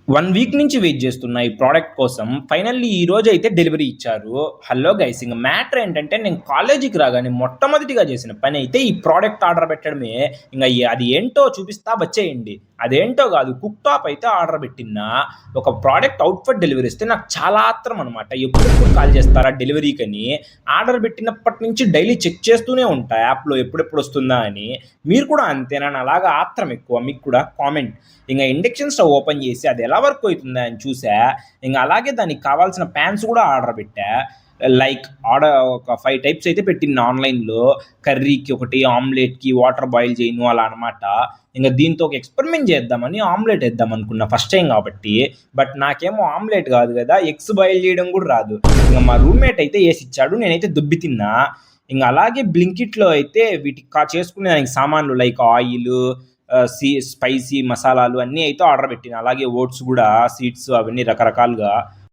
1 week నుంచి wait చేస్తున్నా ఈ ప్రొడక్ట్ కోసం. ఫైనల్లీ ఈరోజైతే డెలివరీ ఇచ్చారు. హలో గైస్ ఇంక మ్యాటర్ ఏంటంటే నేను కాలేజీకి రాగానే మొట్టమొదటిగా చేసిన పనైతే ఈ ప్రొడక్ట్ ఆర్డర్ పెట్టడమే. అది ఏంటో చూపిస్తా వచ్చేయండి. అదేంటో కాదు కుక్ టాప్ అయితే ఆర్డర్ పెట్టినా. ఒక ప్రోడక్ట్ అవుట్‌ఫిట్ డెలివరీ ఇస్తే నాకు చాలా ఆత్రం అనమాట. ఎప్పుడెప్పుడు కాల్ చేస్తారా డెలివరీకని. ఆర్డర్ పెట్టినప్పటి నుంచి డైలీ చెక్ చేస్తూనే ఉంటా యాప్‌లో ఎప్పుడెప్పుడు వస్తుందా అని. మీరు కూడా అంతేనా? నాలాగా ఆత్రం ఎక్కువ. మీకు కూడా కామెంట్. ఇండక్షన్ స్టవ్ ఓపెన్ చేసి అది ఎలా వర్క్ అవుతుందా అని చూసా. అలాగే దానికి కావాల్సిన ప్యాన్స్ కూడా ఆర్డర్ పెట్టా. లైక్ ఒక 5 టైప్స్ అయితే పెట్టింది ఆన్‌లైన్‌లో. కర్రీకి ఒకటి, ఆమ్లెట్‌కి, వాటర్ బాయిల్ చేయను అలా అనమాట. దీంతో ఒక ఎక్స్‌పెరిమెంట్ చేద్దామని ఆమ్లెట్ ఏద్దాం అనుకున్నా ఫస్ట్ టైమ్ కాబట్టి. బట్ నాకేమో ఆమ్లెట్ కాదు కదా! ఎగ్స్ బాయిల్ చేయడం కూడా రాదు. మా రూమ్‌మేట్ అయితే ఏసిచ్చాడు. నేనైతే దొబ్బి తిన్నా. అలాగే బ్లింకిట్‌లో అయితే వీటికి చేసుకునే దానికి సామాన్లు లైక్ ఆయిలు, స్పైసీ మసాలాలు అన్నీ అయితే ఆర్డర్ పెట్టిన. అలాగే ఓట్స్ గూడా సీడ్స్ అవన్నీ రకరకాలుగా.